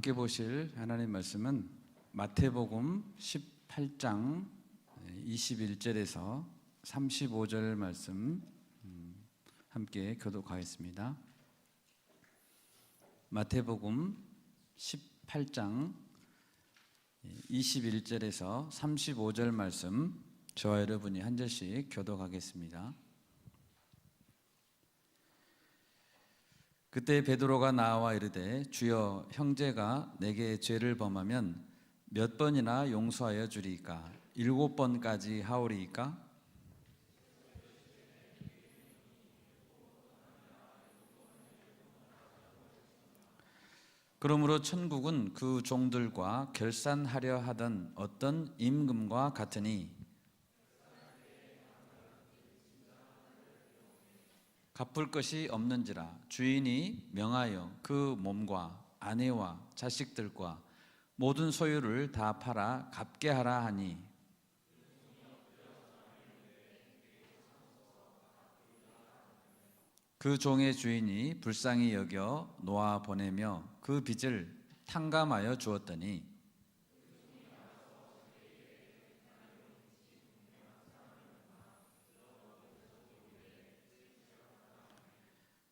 함께 보실 하나님 말씀은 마태복음 18장 21절에서 35절 말씀 함께 교독하겠습니다. 마태복음 18장 21절에서 35절 말씀 저와 여러분이 한 절씩 교독하겠습니다. 그때 베드로가 나와 이르되 주여, 형제가 내게 죄를 범하면 몇 번이나 용서하여 주리이까? 7번까지 하오리이까? 그러므로 천국은 그 종들과 결산하려 하던 어떤 임금과 같으니 갚을 것이 없는지라 주인이 명하여 그 몸과 아내와 자식들과 모든 소유를 다 팔아 갚게 하라 하니, 그 종의 주인이 불쌍히 여겨 놓아 보내며 그 빚을 탕감하여 주었더니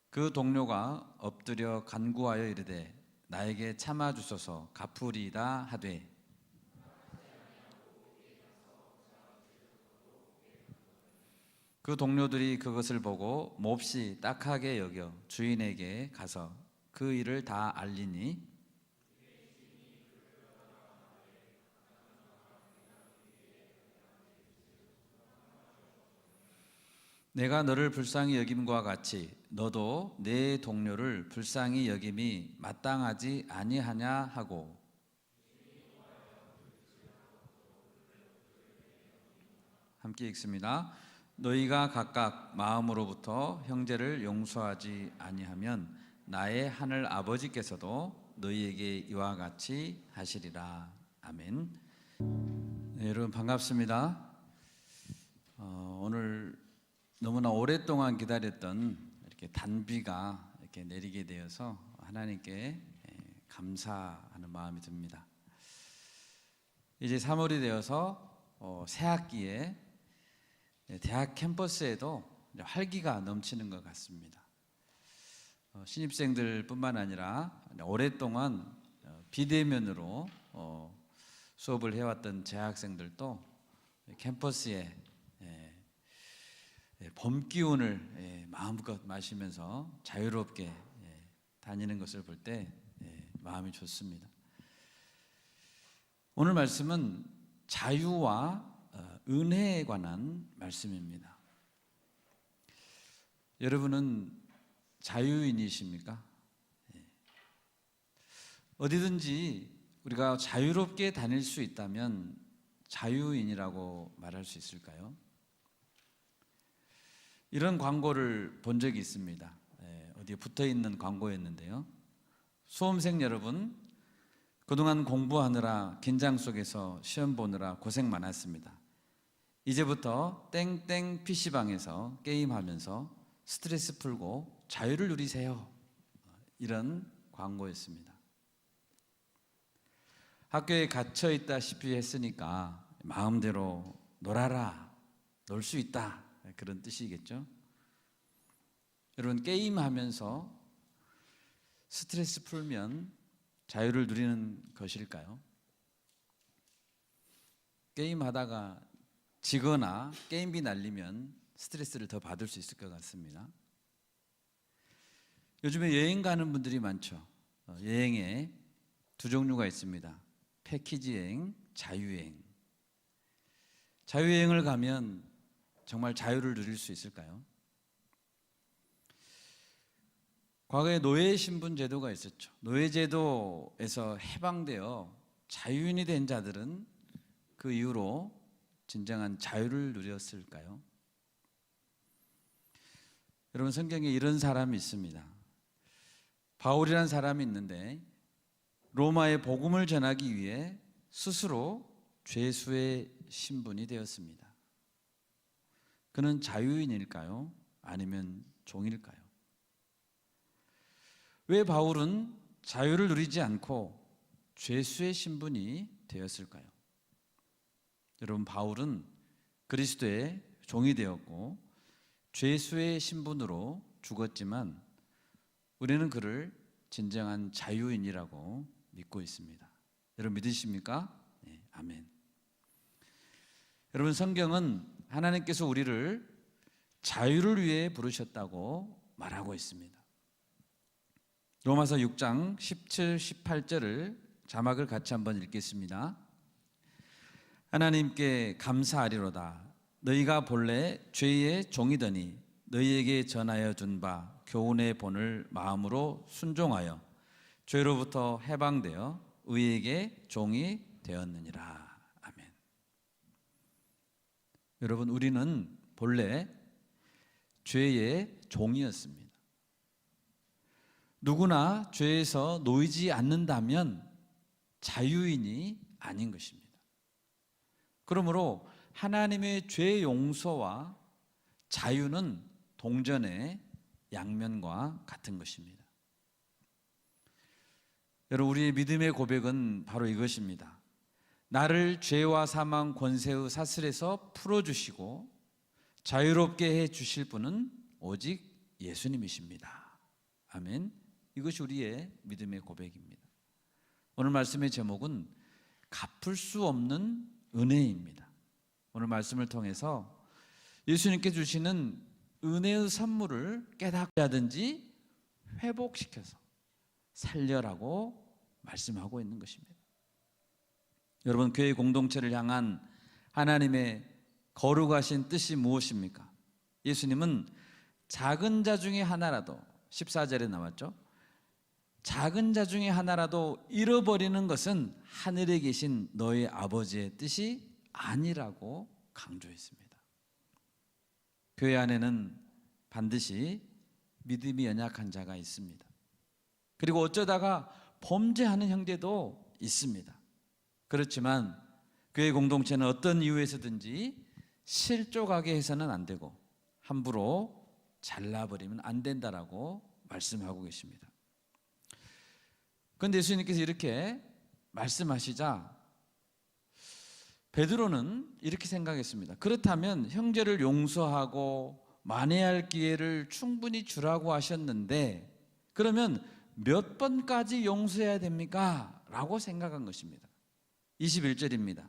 그 동료가 엎드려 간구하여 이르되 나에게 참아 주소서, 갚으리이다 하되, 그 동료들이 그것을 보고 몹시 딱하게 여겨 주인에게 가서 그 일을 다 알리니, 내가 너를 불쌍히 여김과 같이 너도 내 동료를 불쌍히 여김이 마땅하지 아니하냐 하고, 함께 읽습니다. 너희가 각각 마음으로부터 형제를 용서하지 아니하면 나의 하늘 아버지께서도 너희에게 이와 같이 하시리라. 아멘. 네, 여러분 반갑습니다. 오늘 너무나 오랫동안 기다렸던 이렇게 단비가 이렇게 내리게 되어서 하나님께 감사하는 마음이 듭니다. 이제 3월이 되어서 새 학기에 대학 캠퍼스에도 활기가 넘치는 것 같습니다. 신입생들뿐만 아니라 오랫동안 비대면으로 수업을 해왔던 재학생들도 캠퍼스에 봄 기운을 마음껏 마시면서 자유롭게 다니는 것을 볼 때 마음이 좋습니다. 오늘 말씀은 자유와 은혜에 관한 말씀입니다. 여러분은 자유인이십니까? 어디든지 우리가 자유롭게 다닐 수 있다면 자유인이라고 말할 수 있을까요? 이런 광고를 본 적이 있습니다. 어디에 붙어있는 광고였는데요, 수험생 여러분, 그동안 공부하느라 긴장 속에서 시험 보느라 고생 많았습니다. 이제부터 땡땡 PC방에서 게임하면서 스트레스 풀고 자유를 누리세요. 이런 광고였습니다. 학교에 갇혀 있다시피 했으니까 마음대로 놀아라, 놀 수 있다, 그런 뜻이겠죠. 여러분, 게임하면서 스트레스 풀면 자유를 누리는 것일까요? 게임하다가 지거나 게임비 날리면 스트레스를 더 받을 수 있을 것 같습니다. 요즘에 여행 가는 분들이 많죠. 여행에 두 종류가 있습니다. 패키지 여행, 자유여행. 자유여행을 가면 정말 자유를 누릴 수 있을까요? 과거에 노예 신분 제도가 있었죠. 노예 제도에서 해방되어 자유인이 된 자들은 그 이후로 진정한 자유를 누렸을까요? 여러분, 성경에 이런 사람이 있습니다. 바울이라는 사람이 있는데 로마에 복음을 전하기 위해 스스로 죄수의 신분이 되었습니다. 그는 자유인일까요? 아니면 종일까요? 왜 바울은 자유를 누리지 않고 죄수의 신분이 되었을까요? 여러분, 바울은 그리스도의 종이 되었고 죄수의 신분으로 죽었지만 우리는 그를 진정한 자유인이라고 믿고 있습니다. 여러분 믿으십니까? 네, 아멘. 여러분, 성경은 하나님께서 우리를 자유를 위해 부르셨다고 말하고 있습니다. 로마서 6장 17, 18절을 자막을 같이 한번 읽겠습니다. 하나님께 감사하리로다. 너희가 본래 죄의 종이더니 너희에게 전하여 준 바 교훈의 본을 마음으로 순종하여 죄로부터 해방되어 의에게 종이 되었느니라. 아멘. 여러분, 우리는 본래 죄의 종이었습니다. 누구나 죄에서 놓이지 않는다면 자유인이 아닌 것입니다. 그러므로 하나님의 죄 용서와 자유는 동전의 양면과 같은 것입니다. 여러분, 우리의 믿음의 고백은 바로 이것입니다. 나를 죄와 사망 권세의 사슬에서 풀어주시고 자유롭게 해주실 분은 오직 예수님이십니다. 아멘. 이것이 우리의 믿음의 고백입니다. 오늘 말씀의 제목은 갚을 수 없는 은혜입니다. 오늘 말씀을 통해서 예수님께 주시는 은혜의 선물을 깨닫게 하든지 회복시켜서 살려라고 말씀하고 있는 것입니다. 여러분, 교회 공동체를 향한 하나님의 거룩하신 뜻이 무엇입니까? 예수님은 작은 자 중에 하나라도, 14절에 나왔죠. 작은 자 중에 하나라도 잃어버리는 것은 하늘에 계신 너의 아버지의 뜻이 아니라고 강조했습니다. 교회 안에는 반드시 믿음이 연약한 자가 있습니다. 그리고 어쩌다가 범죄하는 형제도 있습니다. 그렇지만 교회 공동체는 어떤 이유에서든지 실족하게 해서는 안 되고 함부로 잘라버리면 안 된다라고 말씀하고 계십니다. 그런데 예수님께서 이렇게 말씀하시자 베드로는 이렇게 생각했습니다. 그렇다면 형제를 용서하고 만회할 기회를 충분히 주라고 하셨는데 그러면 몇 번까지 용서해야 됩니까? 라고 생각한 것입니다. 21절입니다.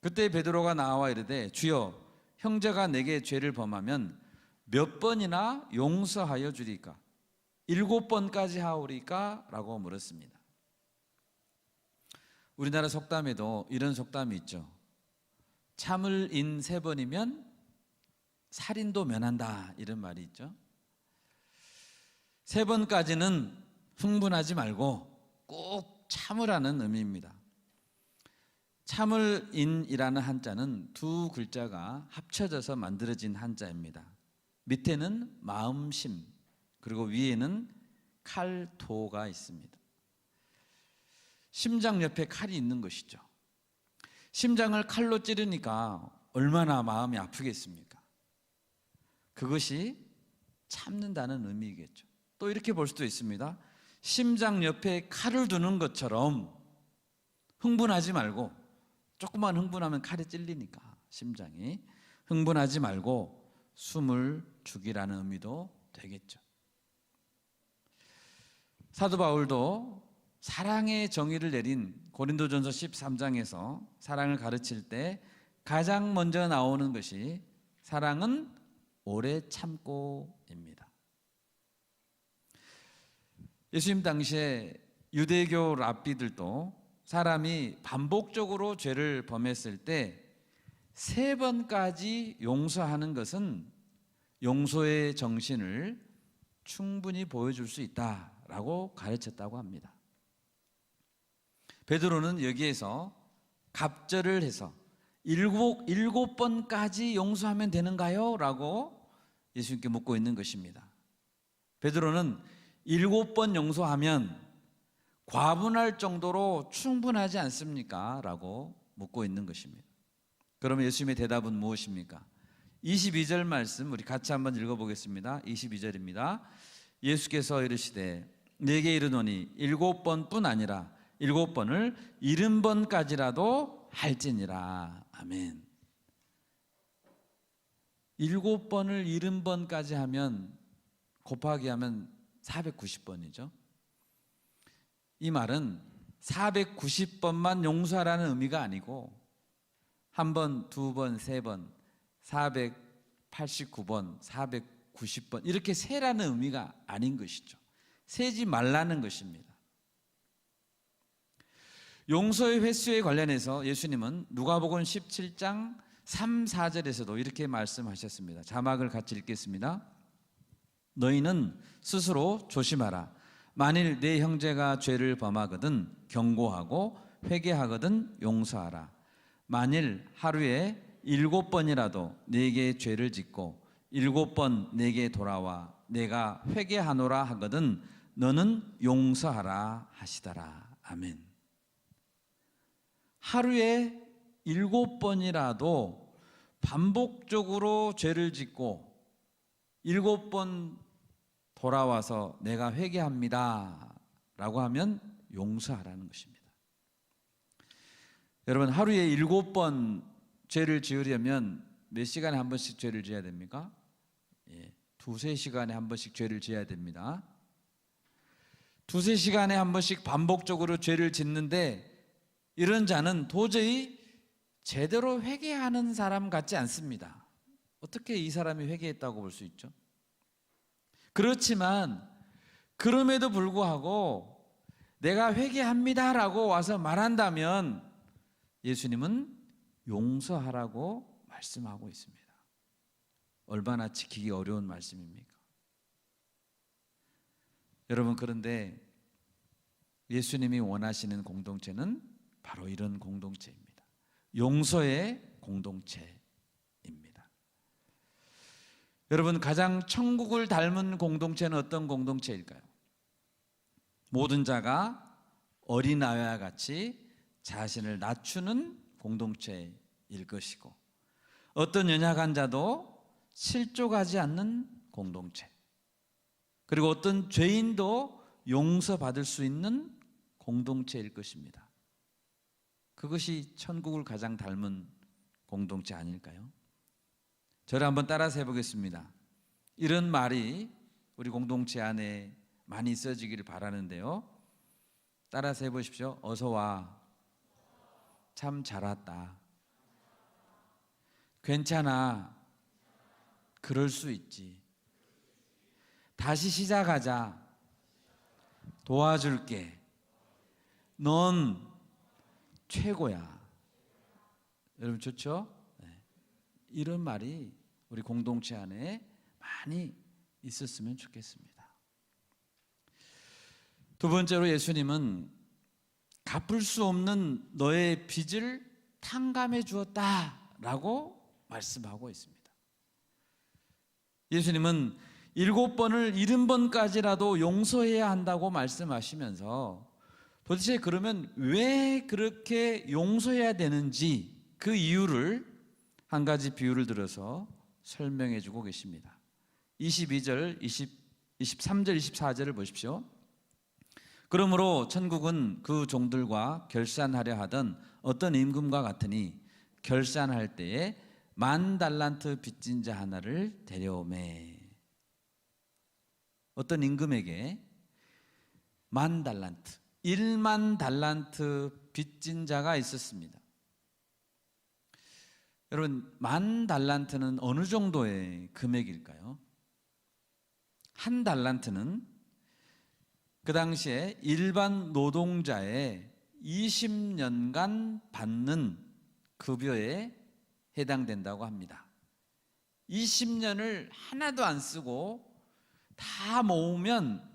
그때 베드로가 나와 이르되 주여, 형제가 내게 죄를 범하면 몇 번이나 용서하여 주리까? 7번까지 하오리까? 라고 물었습니다. 우리나라 속담에도 이런 속담이 있죠. 참을 인 3번이면 살인도 면한다, 이런 말이 있죠. 3번까지는 흥분하지 말고 꼭 참으라는 의미입니다. 참을 인이라는 한자는 두 글자가 합쳐져서 만들어진 한자입니다. 밑에는 마음심, 그리고 위에는 칼도가 있습니다. 심장 옆에 칼이 있는 것이죠. 심장을 칼로 찌르니까 얼마나 마음이 아프겠습니까? 그것이 참는다는 의미겠죠. 또 이렇게 볼 수도 있습니다. 심장 옆에 칼을 두는 것처럼 흥분하지 말고, 조금만 흥분하면 칼이 찔리니까 심장이, 흥분하지 말고 숨을 죽이라는 의미도 되겠죠. 사도 바울도 사랑의 정의를 내린 고린도전서 13장에서 사랑을 가르칠 때 가장 먼저 나오는 것이 사랑은 오래 참고입니다. 예수님 당시에 유대교 랍비들도 사람이 반복적으로 죄를 범했을 때 3번까지 용서하는 것은 용서의 정신을 충분히 보여줄 수 있다라고 가르쳤다고 합니다. 베드로는 여기에서 갑절을 해서 7번까지 용서하면 되는가요? 라고 예수님께 묻고 있는 것입니다. 베드로는 7번 용서하면 과분할 정도로 충분하지 않습니까? 라고 묻고 있는 것입니다. 그러면 예수님의 대답은 무엇입니까? 22절 말씀 우리 같이 한번 읽어보겠습니다. 22절입니다. 예수께서 이르시되 내게 이르노니 7번뿐 아니라 7번을 70번까지라도 할지니라. 아멘. 7번을 70번까지 하면 곱하기 하면 490번이죠. 이 말은 490번만 용서하라는 의미가 아니고 1번, 2번, 3번, 489번, 490번 이렇게 세라는 의미가 아닌 것이죠. 세지 말라는 것입니다. 용서의 횟수에 관련해서 예수님은 누가복음 17장 3, 4절에서도 이렇게 말씀하셨습니다. 자막을 같이 읽겠습니다. 너희는 스스로 조심하라. 만일 내 형제가 죄를 범하거든 경고하고 회개하거든 용서하라. 만일 하루에 7번이라도 네게 죄를 짓고 7번 내게 돌아와 내가 회개하노라 하거든 너는 용서하라 하시더라. 아멘. 하루에 7번이라도 반복적으로 죄를 짓고 7번 돌아와서 내가 회개합니다 라고 하면 용서하라는 것입니다. 여러분, 하루에 7번 죄를 지으려면 몇 시간에 한 번씩 죄를 지어야 됩니까? 두세 시간에 한 번씩 죄를 지어야 됩니다. 두세 시간에 한 번씩 반복적으로 죄를 짓는데 이런 자는 도저히 제대로 회개하는 사람 같지 않습니다. 어떻게 이 사람이 회개했다고 볼 수 있죠? 그렇지만 그럼에도 불구하고 내가 회개합니다라고 와서 말한다면 예수님은 용서하라고 말씀하고 있습니다. 얼마나 지키기 어려운 말씀입니까? 여러분, 그런데 예수님이 원하시는 공동체는 바로 이런 공동체입니다. 용서의 공동체입니다. 여러분, 가장 천국을 닮은 공동체는 어떤 공동체일까요? 모든 자가 어린아이와 같이 자신을 낮추는 공동체일 것이고 어떤 연약한 자도 실족하지 않는 공동체, 그리고 어떤 죄인도 용서받을 수 있는 공동체일 것입니다. 그것이 천국을 가장 닮은 공동체 아닐까요? 저를 한번 따라서 해보겠습니다. 이런 말이 우리 공동체 안에 많이 써지기를 바라는데요. 따라서 해보십시오. 어서 와. 참 잘 왔다. 괜찮아. 그럴 수 있지. 다시 시작하자. 도와줄게. 넌 최고야. 여러분 좋죠? 네. 이런 말이 우리 공동체 안에 많이 있었으면 좋겠습니다. 두 번째로 예수님은 갚을 수 없는 너의 빚을 탕감해 주었다라고 말씀하고 있습니다. 예수님은 7번을 70번까지라도 용서해야 한다고 말씀하시면서 도대체 그러면 왜 그렇게 용서해야 되는지 그 이유를 한 가지 비유를 들어서 설명해 주고 계십니다. 22절, 23절, 24절을 보십시오. 그러므로 천국은 그 종들과 결산하려 하던 어떤 임금과 같으니 결산할 때에 10,000달란트 빚진 자 하나를 데려오매. 어떤 임금에게 10,000달란트, 10,000달란트 빚진 자가 있었습니다. 여러분, 10,000달란트는 어느 정도의 금액일까요? 한 달란트는 그 당시에 일반 노동자의 20년간 받는 급여에 해당된다고 합니다. 20년을 하나도 안 쓰고 다 모으면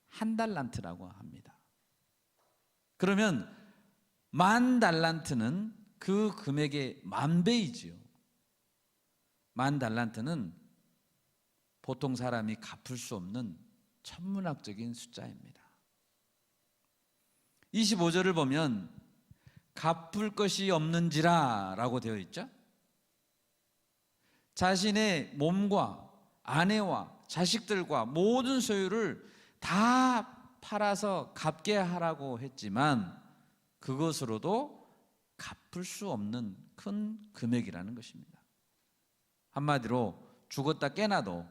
한 달란트라고 합니다. 그러면 10,000달란트는 그 금액의 10,000배이지요. 10,000달란트는 보통 사람이 갚을 수 없는 천문학적인 숫자입니다. 25절을 보면 갚을 것이 없는지라 라고 되어 있죠. 자신의 몸과 아내와 자식들과 모든 소유를 다 팔아서 갚게 하라고 했지만 그것으로도 갚을 수 없는 큰 금액이라는 것입니다. 한마디로 죽었다 깨나도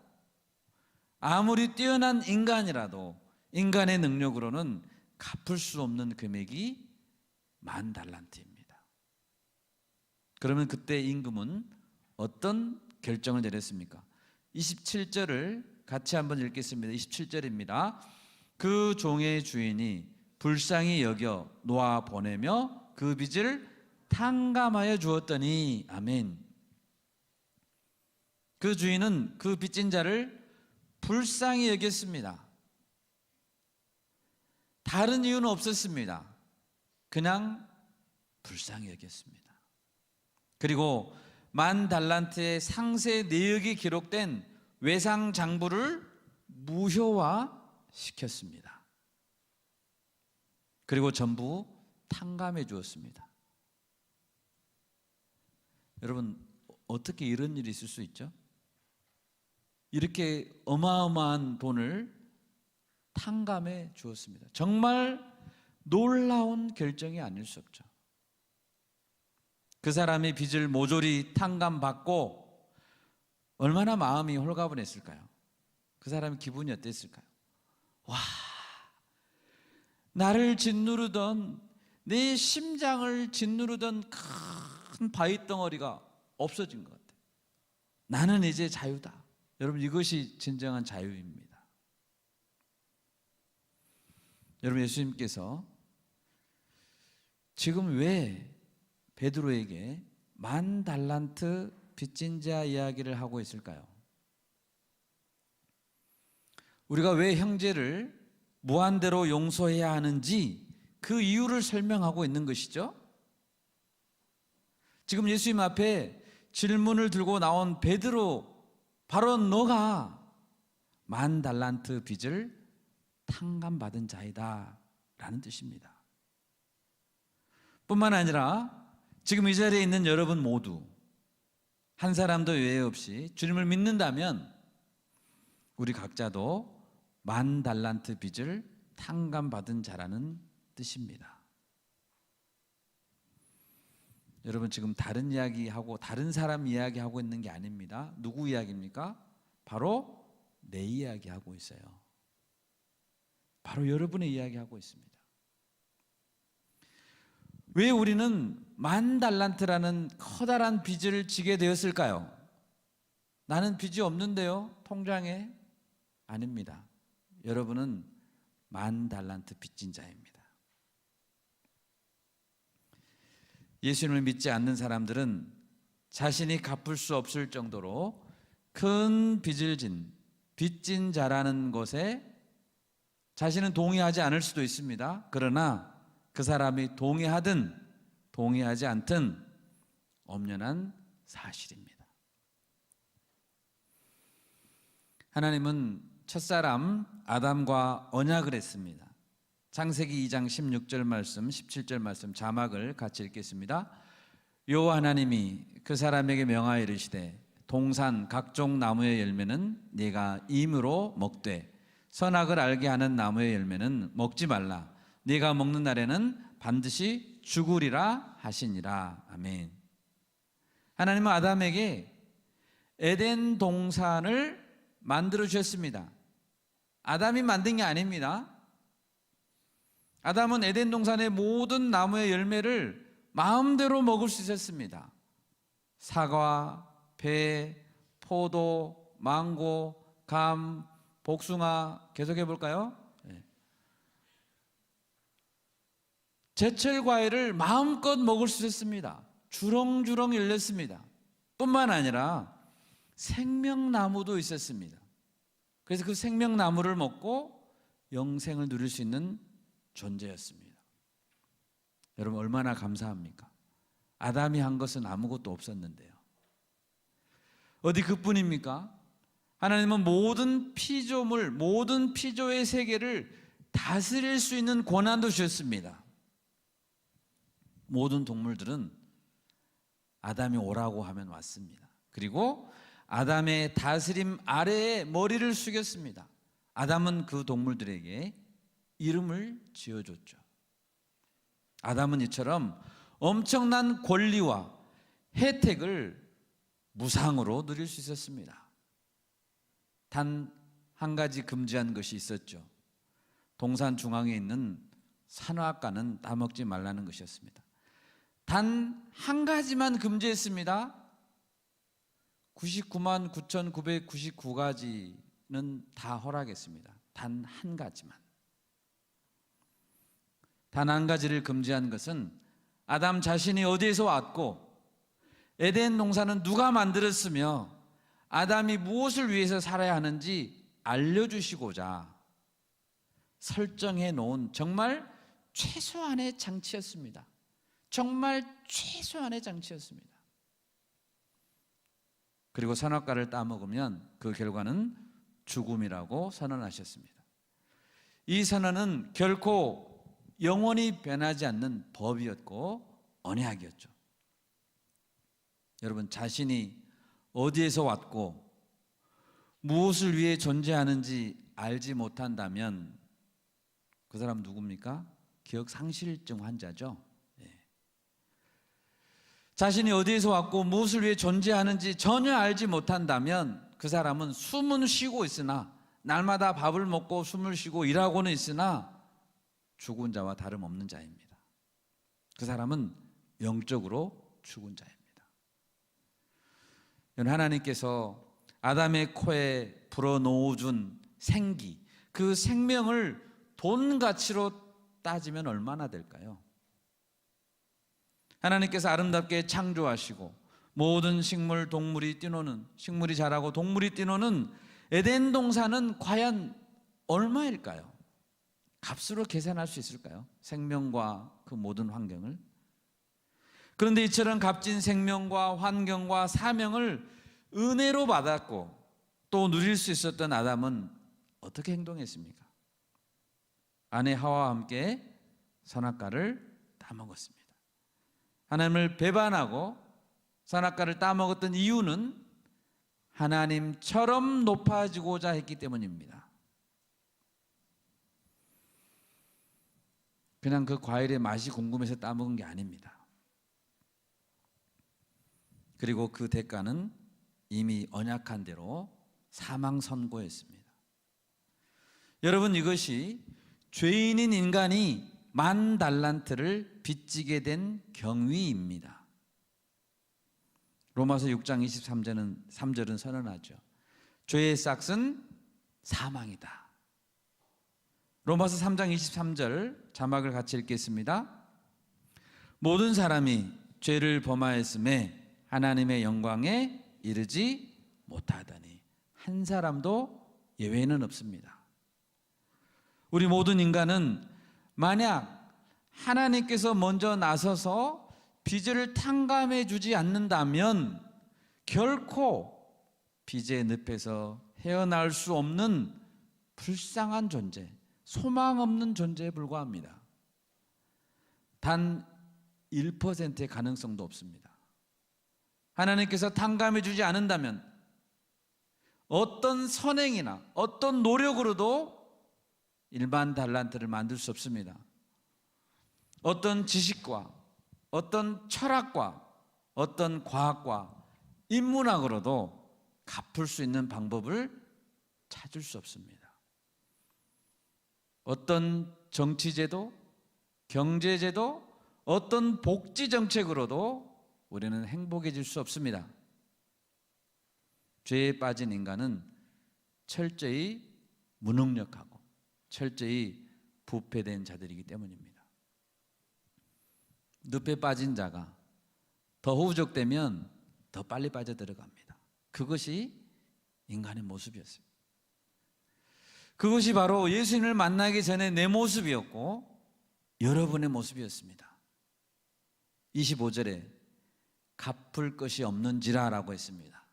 아무리 뛰어난 인간이라도 인간의 능력으로는 갚을 수 없는 금액이 10,000달란트입니다. 그러면 그때 임금은 어떤 결정을 내렸습니까? 27절을 같이 한번 읽겠습니다. 27절입니다. 그 종의 주인이 불쌍히 여겨 놓아 보내며 그 빚을 탕감하여 주었더니, 아멘. 그 주인은 그 빚진 자를 불쌍히 여겼습니다. 다른 이유는 없었습니다. 그냥 불쌍히 여겼습니다. 그리고 10,000달란트의 상세 내역이 기록된 외상 장부를 무효화 시켰습니다. 그리고 전부 탕감해 주었습니다. 여러분, 어떻게 이런 일이 있을 수 있죠? 이렇게 어마어마한 돈을 탕감해 주었습니다. 정말 놀라운 결정이 아닐 수 없죠. 그 사람이 빚을 모조리 탕감받고 얼마나 마음이 홀가분했을까요? 그 사람의 기분이 어땠을까요? 와, 나를 짓누르던, 내 심장을 짓누르던 큰 바위 덩어리가 없어진 것 같아요. 나는 이제 자유다. 여러분, 이것이 진정한 자유입니다. 여러분, 예수님께서 지금 왜 베드로에게 10,000달란트 빚진 자 이야기를 하고 있을까요? 우리가 왜 형제를 무한대로 용서해야 하는지 그 이유를 설명하고 있는 것이죠. 지금 예수님 앞에 질문을 들고 나온 베드로, 바로 너가 10,000달란트 빚을 탕감받은 자이다 라는 뜻입니다. 뿐만 아니라 지금 이 자리에 있는 여러분 모두 한 사람도 예외 없이 주님을 믿는다면 우리 각자도 10,000달란트 빚을 탕감받은 자라는 뜻입니다. 여러분, 지금 다른 이야기하고 다른 사람 이야기하고 있는 게 아닙니다. 누구 이야기입니까? 바로 내 이야기하고 있어요. 바로 여러분의 이야기하고 있습니다. 왜 우리는 10,000달란트라는 커다란 빚을 지게 되었을까요? 나는 빚이 없는데요, 통장에. 아닙니다. 여러분은 10,000달란트 빚진 자입니다. 예수님을 믿지 않는 사람들은 자신이 갚을 수 없을 정도로 큰 빚을 진 빚진 자라는 것에 자신은 동의하지 않을 수도 있습니다. 그러나 그 사람이 동의하든 동의하지 않든 엄연한 사실입니다. 하나님은 첫사람 아담과 언약을 했습니다. 창세기 2장 16절 말씀, 17절 말씀 자막을 같이 읽겠습니다. 여호와 하나님이 그 사람에게 명하여 이르시되 동산 각종 나무의 열매는 네가 임으로 먹되 선악을 알게 하는 나무의 열매는 먹지 말라. 네가 먹는 날에는 반드시 죽으리라 하시니라. 아멘. 하나님은 아담에게 에덴 동산을 만들어 주셨습니다. 아담이 만든 게 아닙니다. 아담은 에덴 동산의 모든 나무의 열매를 마음대로 먹을 수 있었습니다. 사과, 배, 포도, 망고, 감, 복숭아, 계속해 볼까요? 제철 과일을 마음껏 먹을 수 있었습니다. 주렁주렁 열렸습니다. 뿐만 아니라 생명나무도 있었습니다. 그래서 그 생명나무를 먹고 영생을 누릴 수 있는 존재였습니다. 여러분, 얼마나 감사합니까? 아담이 한 것은 아무것도 없었는데요. 어디 그뿐입니까? 하나님은 모든 피조물, 모든 피조의 세계를 다스릴 수 있는 권한도 주셨습니다. 모든 동물들은 아담이 오라고 하면 왔습니다. 그리고 아담의 다스림 아래에 머리를 숙였습니다. 아담은 그 동물들에게 이름을 지어줬죠. 아담은 이처럼 엄청난 권리와 혜택을 무상으로 누릴 수 있었습니다. 단 한 가지 금지한 것이 있었죠. 동산 중앙에 있는 산화과는 따먹지 말라는 것이었습니다. 단 한 가지만 금지했습니다. 99만 9,999가지는 다 허락했습니다. 단 한 가지만. 단 한 가지를 금지한 것은 아담 자신이 어디에서 왔고 에덴 동산은 누가 만들었으며 아담이 무엇을 위해서 살아야 하는지 알려주시고자 설정해 놓은 정말 최소한의 장치였습니다. 정말 최소한의 장치였습니다. 그리고 선악과를 따먹으면 그 결과는 죽음이라고 선언하셨습니다. 이 선언은 결코 영원히 변하지 않는 법이었고 언약이었죠. 여러분, 자신이 어디에서 왔고 무엇을 위해 존재하는지 알지 못한다면 그 사람 누굽니까? 기억상실증 환자죠. 자신이 어디에서 왔고 무엇을 위해 존재하는지 전혀 알지 못한다면 그 사람은 숨은 쉬고 있으나, 날마다 밥을 먹고 숨을 쉬고 일하고는 있으나 죽은 자와 다름없는 자입니다. 그 사람은 영적으로 죽은 자입니다. 하나님께서 아담의 코에 불어넣어준 생기, 그 생명을 돈 가치로 따지면 얼마나 될까요? 하나님께서 아름답게 창조하시고 모든 식물, 동물이 뛰노는, 식물이 자라고 동물이 뛰노는 에덴 동산은 과연 얼마일까요? 값으로 계산할 수 있을까요? 생명과 그 모든 환경을. 그런데 이처럼 값진 생명과 환경과 사명을 은혜로 받았고 또 누릴 수 있었던 아담은 어떻게 행동했습니까? 아내 하와와 함께 선악과를 따먹었습니다. 하나님을 배반하고 선악과를 따먹었던 이유는 하나님처럼 높아지고자 했기 때문입니다. 그냥 그 과일의 맛이 궁금해서 따먹은 게 아닙니다. 그리고 그 대가는 이미 언약한 대로 사망 선고였습니다. 여러분, 이것이 죄인인 인간이 10,000달란트를 빚지게 된 경위입니다. 로마서 6장 23절은 선언하죠. 죄의 싹은 사망이다. 로마서 3장 23절 자막을 같이 읽겠습니다. 모든 사람이 죄를 범하였음에 하나님의 영광에 이르지 못하다니 한 사람도 예외는 없습니다. 우리 모든 인간은 만약 하나님께서 먼저 나서서 빚을 탕감해 주지 않는다면 결코 빚의 늪에서 헤어나올 수 없는 불쌍한 존재, 소망 없는 존재에 불과합니다. 단 1%의 가능성도 없습니다. 하나님께서 탕감해 주지 않는다면 어떤 선행이나 어떤 노력으로도 10,000달란트를 만들 수 없습니다. 어떤 지식과 어떤 철학과 어떤 과학과 인문학으로도 갚을 수 있는 방법을 찾을 수 없습니다. 어떤 정치제도, 경제제도, 어떤 복지정책으로도 우리는 행복해질 수 없습니다. 죄에 빠진 인간은 철저히 무능력하고 철저히 부패된 자들이기 때문입니다. 늪에 빠진 자가 더 후적되면 더 빨리 빠져들어갑니다. 그것이 인간의 모습이었어요. 그것이 바로 예수님을 만나기 전에 내 모습이었고 여러분의 모습이었습니다. 25절에 갚을 것이 없는지라 라고 했습니다.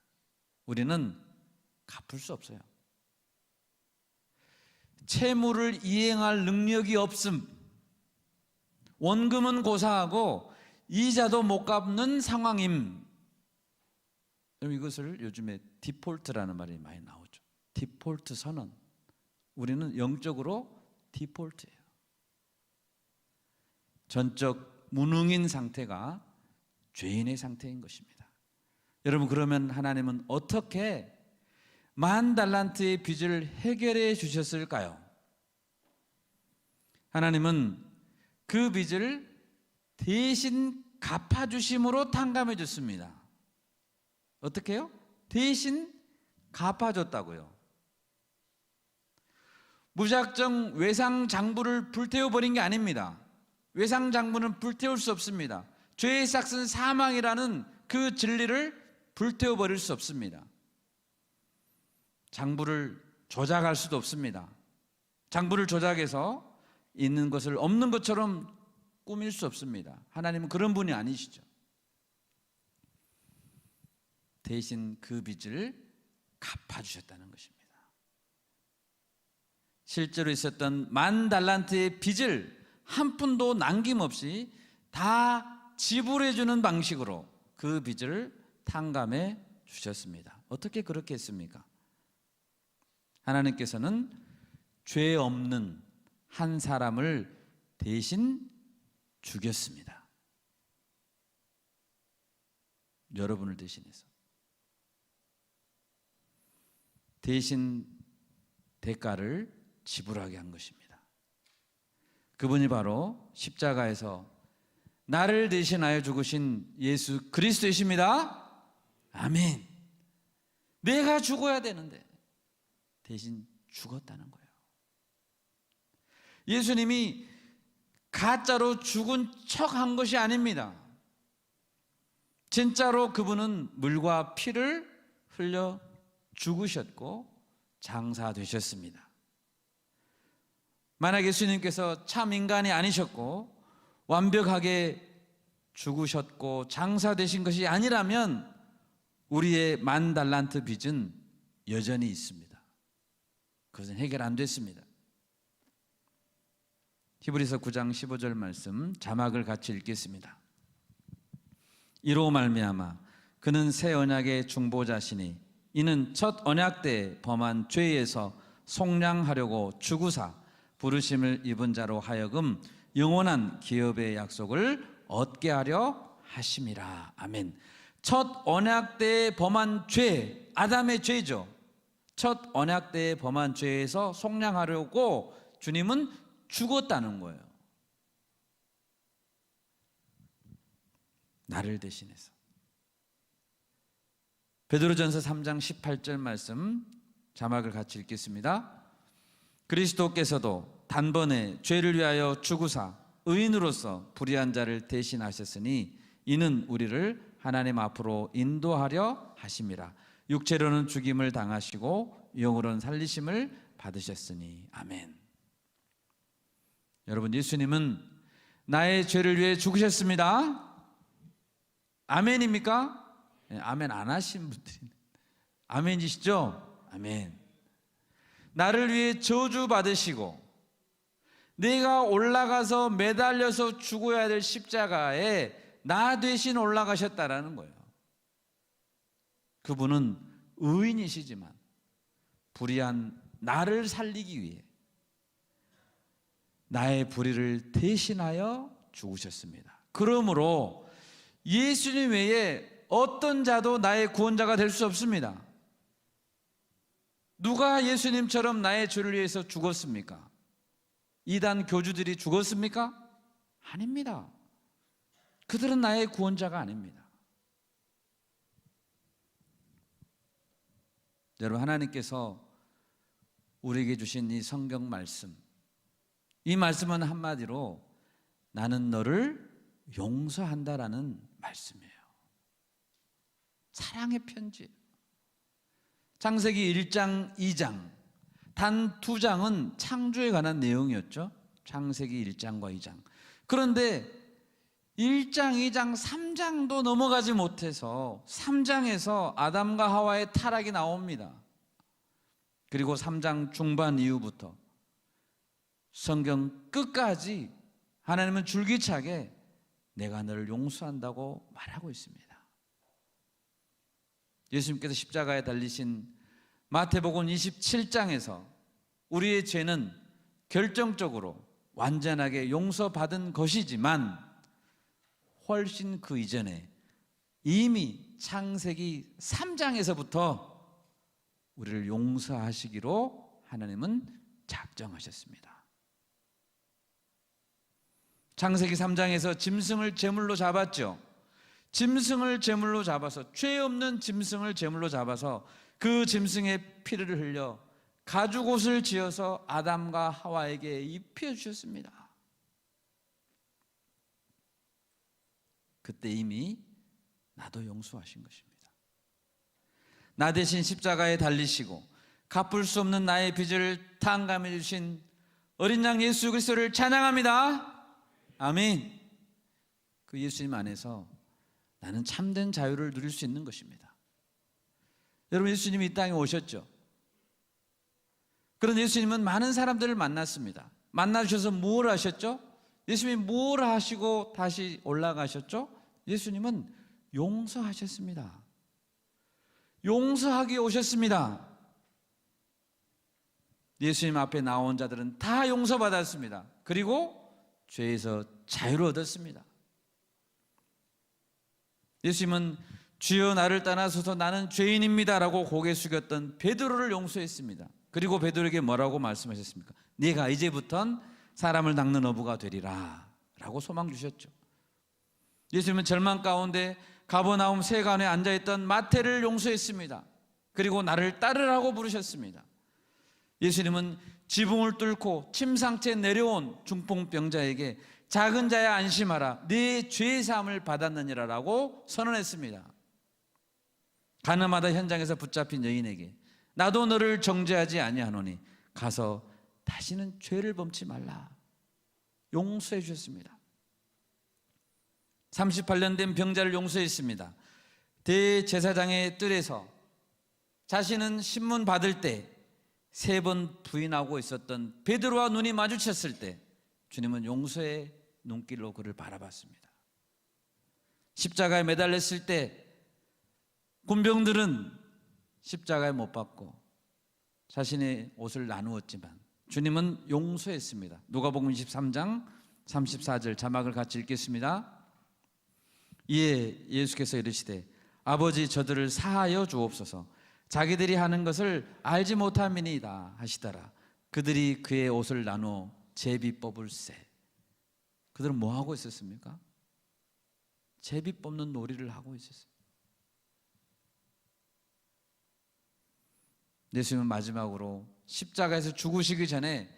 우리는 갚을 수 없어요. 채무를 이행할 능력이 없음, 원금은 고사하고 이자도 못 갚는 상황임. 이것을 요즘에 디폴트라는 말이 많이 나오죠. 디폴트 선언. 우리는 영적으로 디폴트예요. 전적 무능인 상태가 죄인의 상태인 것입니다. 여러분, 그러면 하나님은 어떻게 10,000달란트의 빚을 해결해 주셨을까요? 하나님은 그 빚을 대신 갚아주심으로 탕감해 줬습니다. 어떻게 해요? 대신 갚아줬다고요. 무작정 외상장부를 불태워버린 게 아닙니다. 외상장부는 불태울 수 없습니다. 죄의 삭은 사망이라는 그 진리를 불태워버릴 수 없습니다. 장부를 조작할 수도 없습니다. 장부를 조작해서 있는 것을 없는 것처럼 꾸밀 수 없습니다. 하나님은 그런 분이 아니시죠. 대신 그 빚을 갚아주셨다는 것입니다. 실제로 있었던 10,000달란트의 빚을 한 푼도 남김없이 다 지불해 주는 방식으로 그 빚을 탕감해 주셨습니다. 어떻게 그렇게 했습니까? 하나님께서는 죄 없는 한 사람을 대신 죽였습니다. 여러분을 대신해서. 대신 대가를 지불하게 한 것입니다. 그분이 바로 십자가에서 나를 대신하여 죽으신 예수 그리스도이십니다. 아멘. 내가 죽어야 되는데 대신 죽었다는 거예요. 예수님이 가짜로 죽은 척 한 것이 아닙니다. 진짜로 그분은 물과 피를 흘려 죽으셨고 장사되셨습니다. 만약 예수님께서 참 인간이 아니셨고 완벽하게 죽으셨고 장사되신 것이 아니라면 우리의 10,000달란트 빚은 여전히 있습니다. 그것은 해결 안 됐습니다. 히브리서 9장 15절 말씀 자막을 같이 읽겠습니다. 이로 말미암아 그는 새 언약의 중보자시니 이는 첫 언약 때 범한 죄에서 속량하려고 죽으사 부르심을 입은 자로 하여금 영원한 기업의 약속을 얻게 하려 하심이라. 아멘. 첫 언약 때 범한 죄, 아담의 죄죠. 첫 언약 때 범한 죄에서 속량하려고 주님은 죽었다는 거예요. 나를 대신해서. 베드로전서 3장 18절 말씀 자막을 같이 읽겠습니다. 그리스도께서도 단번에 죄를 위하여 죽으사 의인으로서 불의한 자를 대신하셨으니 이는 우리를 하나님 앞으로 인도하려 하심이라. 육체로는 죽임을 당하시고 영으로는 살리심을 받으셨으니. 아멘. 여러분, 예수님은 나의 죄를 위해 죽으셨습니다. 아멘입니까? 네, 아멘 안 하신 분들이 아멘이시죠? 아멘. 나를 위해 저주 받으시고 내가 올라가서 매달려서 죽어야 될 십자가에 나 대신 올라가셨다라는 거예요. 그분은 의인이시지만 불의한 나를 살리기 위해 나의 불의를 대신하여 죽으셨습니다. 그러므로 예수님 외에 어떤 자도 나의 구원자가 될 수 없습니다. 누가 예수님처럼 나의 죄를 위해서 죽었습니까? 이단 교주들이 죽었습니까? 아닙니다. 그들은 나의 구원자가 아닙니다. 여러분, 하나님께서 우리에게 주신 이 성경 말씀, 이 말씀은 한마디로 나는 너를 용서한다라는 말씀이에요. 사랑의 편지. 창세기 1장, 2장 단 2장은 창조에 관한 내용이었죠. 창세기 1장과 2장. 그런데 1장, 2장, 3장도 넘어가지 못해서 3장에서 아담과 하와의 타락이 나옵니다. 그리고 3장 중반 이후부터 성경 끝까지 하나님은 줄기차게 내가 너를 용서한다고 말하고 있습니다. 예수님께서 십자가에 달리신 마태복음 27장에서 우리의 죄는 결정적으로 완전하게 용서받은 것이지만 훨씬 그 이전에 이미 창세기 3장에서부터 우리를 용서하시기로 하나님은 작정하셨습니다. 창세기 3장에서 짐승을 제물로 잡았죠. 짐승을 제물로 잡아서, 죄 없는 짐승을 제물로 잡아서 그 짐승의 피를 흘려 가죽옷을 지어서 아담과 하와에게 입혀주셨습니다. 그때 이미 나도 용서하신 것입니다. 나 대신 십자가에 달리시고 갚을 수 없는 나의 빚을 탕감해 주신 어린 양 예수 그리스도를 찬양합니다. 아멘. 그 예수님 안에서 나는 참된 자유를 누릴 수 있는 것입니다. 여러분, 예수님이 이 땅에 오셨죠. 그런 예수님은 많은 사람들을 만났습니다. 만나주셔서 뭘 하셨죠? 예수님이 뭘 하시고 다시 올라가셨죠? 예수님은 용서하셨습니다. 용서하기 오셨습니다. 예수님 앞에 나온 자들은 다 용서받았습니다. 그리고 죄에서 자유를 얻었습니다. 예수님은 주여 나를 떠나소서 나는 죄인입니다 라고 고개 숙였던 베드로를 용서했습니다. 그리고 베드로에게 뭐라고 말씀하셨습니까? 네가 이제부턴 사람을 낚는 어부가 되리라 라고 소망 주셨죠. 예수님은 절망 가운데 가버나움 세관에 앉아있던 마태를 용서했습니다. 그리고 나를 따르라고 부르셨습니다. 예수님은 지붕을 뚫고 침상째 내려온 중풍병자에게 작은 자야 안심하라 네 죄의 사함을 받았느니라 라고 선언했습니다. 가늠하다 현장에서 붙잡힌 여인에게 나도 너를 정죄하지 아니하노니 가서 다시는 죄를 범치 말라 용서해 주셨습니다. 38년 된 병자를 용서했습니다. 대제사장의 뜰에서 자신은 신문 받을 때 3번 부인하고 있었던 베드로와 눈이 마주쳤을 때 주님은 용서의 눈길로 그를 바라봤습니다. 십자가에 매달렸을 때 군병들은 십자가에 못 박고 자신의 옷을 나누었지만 주님은 용서했습니다. 누가복음 23장 34절 자막을 같이 읽겠습니다. 이에 예수께서 이르시되 아버지 저들을 사하여 주옵소서 자기들이 하는 것을 알지 못함이니이다 하시더라. 그들이 그의 옷을 나누어 제비 뽑을세. 그들은 뭐 하고 있었습니까? 제비 뽑는 놀이를 하고 있었어요. 예수님은 마지막으로 십자가에서 죽으시기 전에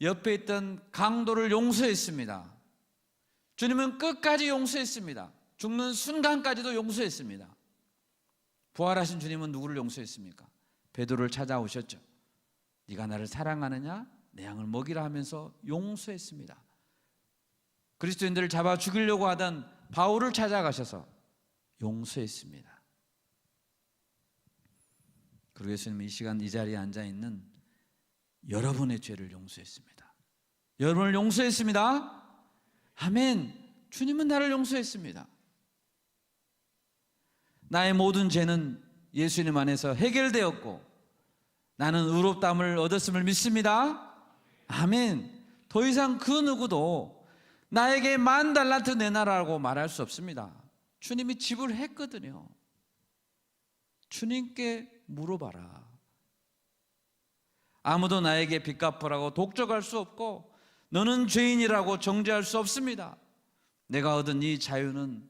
옆에 있던 강도를 용서했습니다. 주님은 끝까지 용서했습니다. 죽는 순간까지도 용서했습니다. 부활하신 주님은 누구를 용서했습니까? 베드로를 찾아오셨죠. 네가 나를 사랑하느냐? 내 양을 먹이라 하면서 용서했습니다. 그리스도인들을 잡아 죽이려고 하던 바울을 찾아가셔서 용서했습니다. 그리고 예수님은 이 시간 이 자리에 앉아있는 여러분의 죄를 용서했습니다. 여러분을 용서했습니다. 아멘. 주님은 나를 용서했습니다. 나의 모든 죄는 예수님 안에서 해결되었고 나는 의롭다함을 얻었음을 믿습니다. 아멘. 더 이상 그 누구도 나에게 $10,000 내놔라고 말할 수 없습니다. 주님이 지불했거든요. 주님께 물어봐라. 아무도 나에게 빚 갚으라고 독촉할 수 없고 너는 죄인이라고 정죄할 수 없습니다. 내가 얻은 이 자유는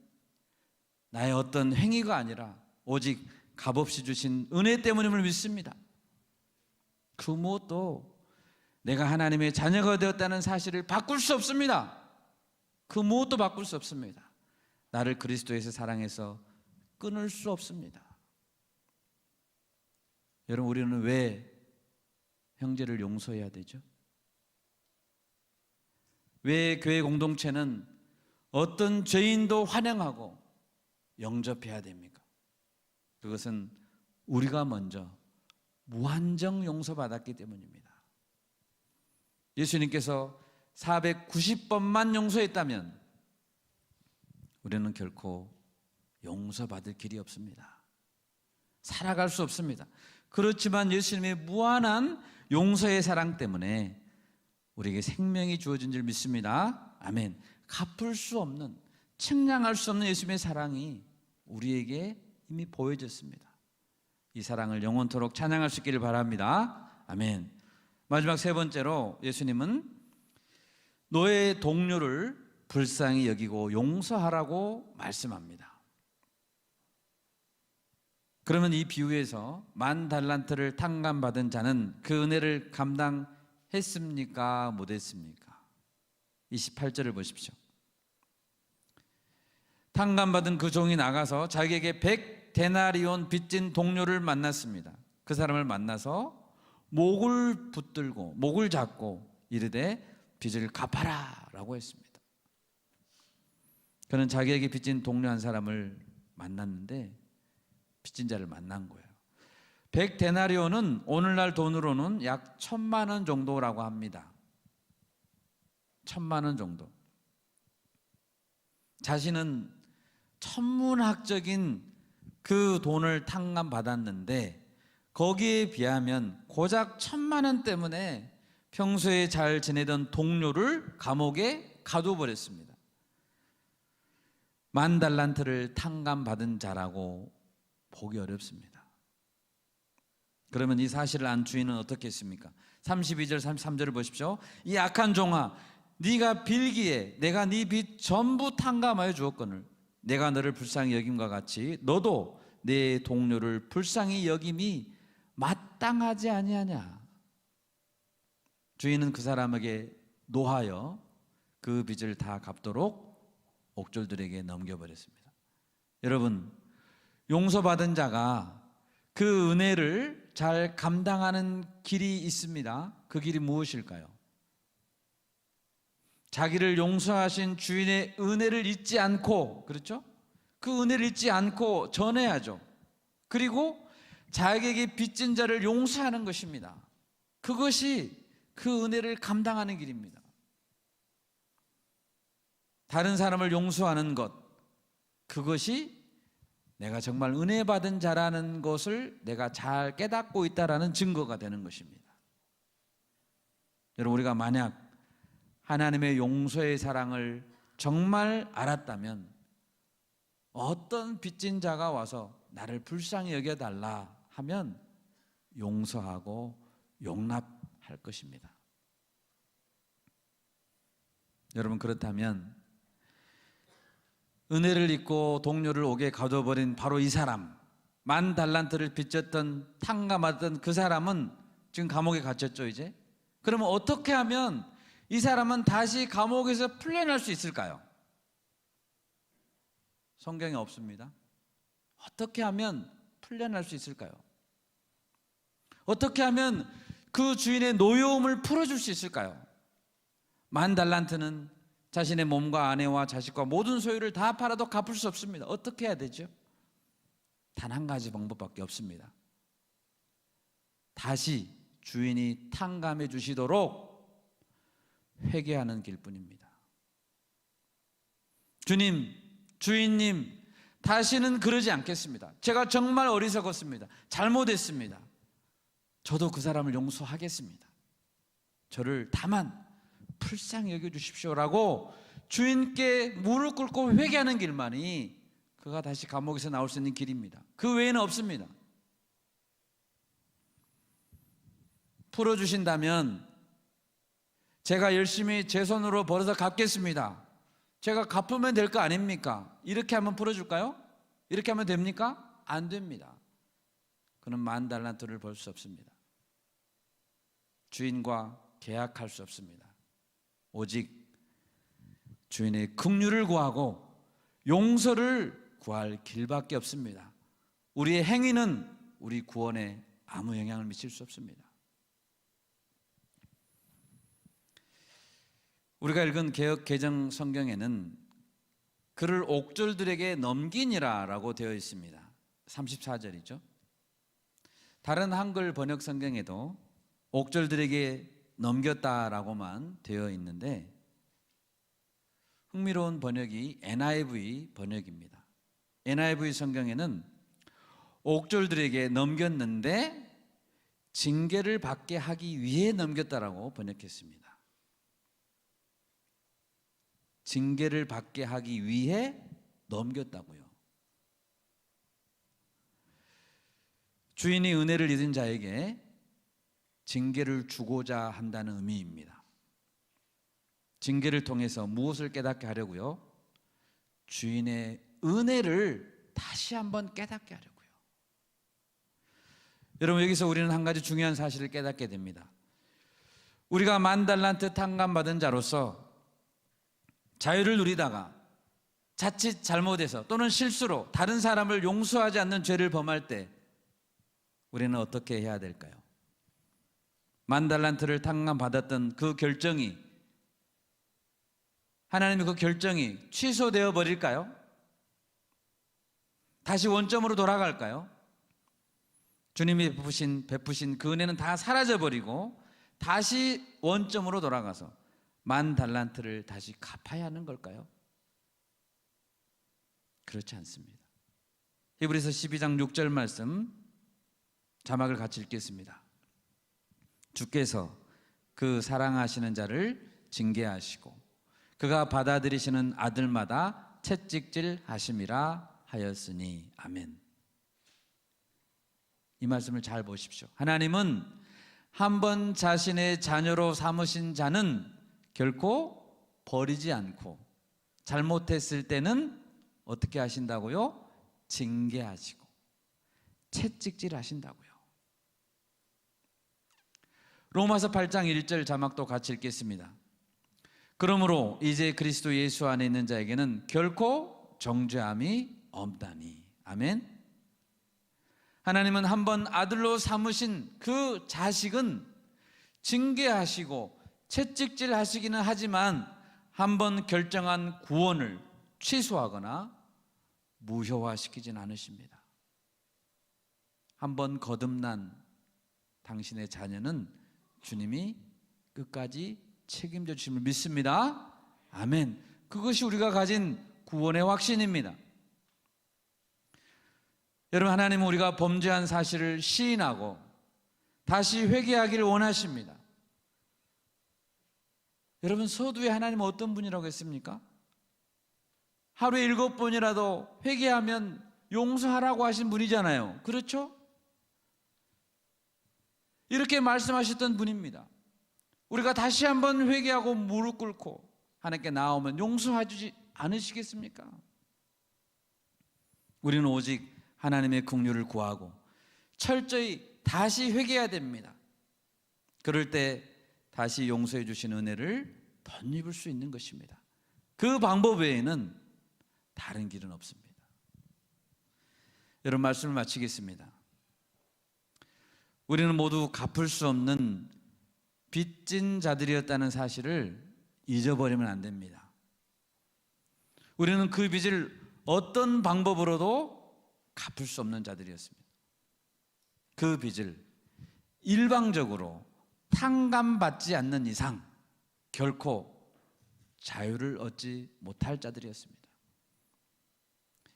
나의 어떤 행위가 아니라 오직 값없이 주신 은혜 때문임을 믿습니다. 그 무엇도 내가 하나님의 자녀가 되었다는 사실을 바꿀 수 없습니다. 그 무엇도 바꿀 수 없습니다. 나를 그리스도에서 사랑해서 끊을 수 없습니다. 여러분, 우리는 왜 형제를 용서해야 되죠? 왜 교회 공동체는 어떤 죄인도 환영하고 영접해야 됩니까? 그것은 우리가 먼저 무한정 용서받았기 때문입니다. 예수님께서 490번만 용서했다면 우리는 결코 용서받을 길이 없습니다. 살아갈 수 없습니다. 그렇지만 예수님의 무한한 용서의 사랑 때문에 우리에게 생명이 주어진 줄 믿습니다. 아멘. 갚을 수 없는, 측량할 수 없는 예수님의 사랑이 우리에게 이미 보여졌습니다. 이 사랑을 영원토록 찬양할 수 있기를 바랍니다. 아멘. 마지막 세 번째로 예수님은 너의 동료를 불쌍히 여기고 용서하라고 말씀합니다. 그러면 이 비유에서 10,000달란트를 탕감받은 자는 그 은혜를 감당했습니까? 못했습니까? 28절을 보십시오. 탕감받은 그 종이 나가서 자기에게 100데나리온 빚진 동료를 만났습니다. 그 사람을 만나서 목을 붙들고 목을 잡고 이르되 빚을 갚아라 라고 했습니다. 그는 자기에게 빚진 동료 한 사람을 만났는데 빚진 자를 만난 거예요. 100데나리온은 오늘날 돈으로는 약 1,000만 원 정도라고 합니다. 1,000만 원 정도. 자신은 천문학적인 그 돈을 탕감받았는데 거기에 비하면 고작 1,000만 원 때문에 평소에 잘 지내던 동료를 감옥에 가둬버렸습니다. 10,000달란트를 탕감받은 자라고 보기 어렵습니다. 그러면 이 사실을 안 주인은 어떻게 했습니까? 32절 33절을 보십시오. 이 악한 종아, 네가 빌기에 내가 네 빚 전부 탕감하여 주었거늘 내가 너를 불쌍히 여김과 같이 너도 내 동료를 불쌍히 여김이 마땅하지 아니하냐. 주인은 그 사람에게 노하여 그 빚을 다 갚도록 옥졸들에게 넘겨버렸습니다. 여러분, 용서받은 자가 그 은혜를 잘 감당하는 길이 있습니다. 그 길이 무엇일까요? 자기를 용서하신 주인의 은혜를 잊지 않고, 그렇죠? 그 은혜를 잊지 않고 전해야죠. 그리고 자기에게 빚진 자를 용서하는 것입니다. 그것이 그 은혜를 감당하는 길입니다. 다른 사람을 용서하는 것, 그것이 내가 정말 은혜 받은 자라는 것을 내가 잘 깨닫고 있다라는 증거가 되는 것입니다. 여러분, 우리가 만약 하나님의 용서의 사랑을 정말 알았다면 어떤 빚진 자가 와서 나를 불쌍히 여겨달라 하면 용서하고 용납할 것입니다. 여러분, 그렇다면 은혜를 잊고 동료를 옥에 가둬버린 바로 이 사람, 10,000달란트를 빚졌던 탕감하던 그 사람은 지금 감옥에 갇혔죠. 이제 그러면 어떻게 하면 이 사람은 다시 감옥에서 풀려날 수 있을까요? 성경에 없습니다. 어떻게 하면 풀려날 수 있을까요? 어떻게 하면 그 주인의 노여움을 풀어줄 수 있을까요? 10,000달란트는 자신의 몸과 아내와 자식과 모든 소유를 다 팔아도 갚을 수 없습니다. 어떻게 해야 되죠? 단 한 가지 방법밖에 없습니다. 다시 주인이 탕감해 주시도록 회개하는 길뿐입니다. 주님, 주인님, 다시는 그러지 않겠습니다. 제가 정말 어리석었습니다. 잘못했습니다. 저도 그 사람을 용서하겠습니다. 저를 다만 불쌍히 여겨주십시오라고 주인께 무릎 꿇고 회개하는 길만이 그가 다시 감옥에서 나올 수 있는 길입니다. 그 외에는 없습니다. 풀어주신다면 제가 열심히 제 손으로 벌어서 갚겠습니다. 제가 갚으면 될 거 아닙니까? 이렇게 하면 풀어줄까요? 이렇게 하면 됩니까? 안 됩니다. 그는 10,000달란트를 벌 수 없습니다. 주인과 계약할 수 없습니다. 오직 주인의 긍휼을 구하고 용서를 구할 길밖에 없습니다. 우리의 행위는 우리 구원에 아무 영향을 미칠 수 없습니다. 우리가 읽은 개역 개정 성경에는 그를 옥졸들에게 넘기니라 라고 되어 있습니다. 34절이죠. 다른 한글 번역 성경에도 옥졸들에게 넘겼다라고만 되어 있는데 흥미로운 번역이 NIV 번역입니다. NIV 성경에는 옥졸들에게 넘겼는데 징계를 받게 하기 위해 넘겼다라고 번역했습니다. 징계를 받게 하기 위해 넘겼다고요. 주인이 은혜를 잊은 자에게 징계를 주고자 한다는 의미입니다. 징계를 통해서 무엇을 깨닫게 하려고요? 주인의 은혜를 다시 한번 깨닫게 하려고요. 여러분, 여기서 우리는 한 가지 중요한 사실을 깨닫게 됩니다. 우리가 10,000달란트 탕감받은 자로서 자유를 누리다가 자칫 잘못해서 또는 실수로 다른 사람을 용서하지 않는 죄를 범할 때 우리는 어떻게 해야 될까요? 10,000달란트를 탕감받았던 그 결정이, 하나님의 그 결정이 취소되어 버릴까요? 다시 원점으로 돌아갈까요? 주님이 베푸신 그 은혜는 다 사라져버리고 다시 원점으로 돌아가서 10,000달란트를 다시 갚아야 하는 걸까요? 그렇지 않습니다. 히브리서 12장 6절 말씀 자막을 같이 읽겠습니다. 주께서 그 사랑하시는 자를 징계하시고 그가 받아들이시는 아들마다 채찍질 하심이라 하였으니. 아멘. 이 말씀을 잘 보십시오. 하나님은 한번 자신의 자녀로 삼으신 자는 결코 버리지 않고 잘못했을 때는 어떻게 하신다고요? 징계하시고 채찍질 하신다고요. 로마서 8장 1절 자막도 같이 읽겠습니다. 그러므로 이제 그리스도 예수 안에 있는 자에게는 결코 정죄함이 없다니. 아멘. 하나님은 한번 아들로 삼으신 그 자식은 징계하시고 채찍질 하시기는 하지만 한번 결정한 구원을 취소하거나 무효화시키진 않으십니다. 한번 거듭난 당신의 자녀는 주님이 끝까지 책임져 주심을 믿습니다. 아멘. 그것이 우리가 가진 구원의 확신입니다. 여러분, 하나님은 우리가 범죄한 사실을 시인하고 다시 회개하기를 원하십니다. 여러분, 서두에 하나님은 어떤 분이라고 했습니까? 하루에 7번이라도 회개하면 용서하라고 하신 분이잖아요. 그렇죠? 이렇게 말씀하셨던 분입니다. 우리가 다시 한번 회개하고 무릎 꿇고 하나님께 나오면 용서해주지 않으시겠습니까? 우리는 오직 하나님의 긍휼을 구하고 철저히 다시 회개해야 됩니다. 그럴 때 다시 용서해 주신 은혜를 덧입을 수 있는 것입니다. 그 방법 외에는 다른 길은 없습니다. 여러분, 말씀을 마치겠습니다. 우리는 모두 갚을 수 없는 빚진 자들이었다는 사실을 잊어버리면 안 됩니다. 우리는 그 빚을 어떤 방법으로도 갚을 수 없는 자들이었습니다. 그 빚을 일방적으로 탕감받지 않는 이상 결코 자유를 얻지 못할 자들이었습니다.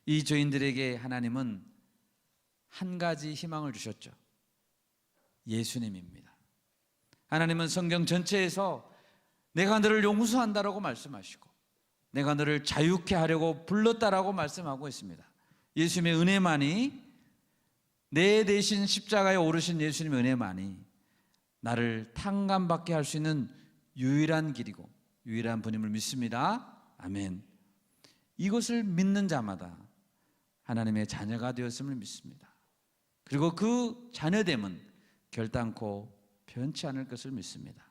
이 죄인들에게 하나님은 한 가지 희망을 주셨죠. 예수님입니다. 하나님은 성경 전체에서 내가 너를 용서한다라고 말씀하시고 내가 너를 자유케 하려고 불렀다라고 말씀하고 있습니다. 예수님의 은혜만이, 내 대신 십자가에 오르신 예수님의 은혜만이 나를 탕감받게 할 수 있는 유일한 길이고 유일한 분임을 믿습니다. 아멘. 이것을 믿는 자마다 하나님의 자녀가 되었음을 믿습니다. 그리고 그 자녀됨은 결단코 변치 않을 것을 믿습니다.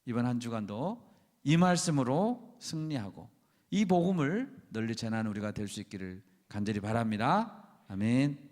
이번 한 주간도 이 말씀으로 승리하고 이 복음을 널리 전하는 우리가 될 수 있기를 간절히 바랍니다. 아멘.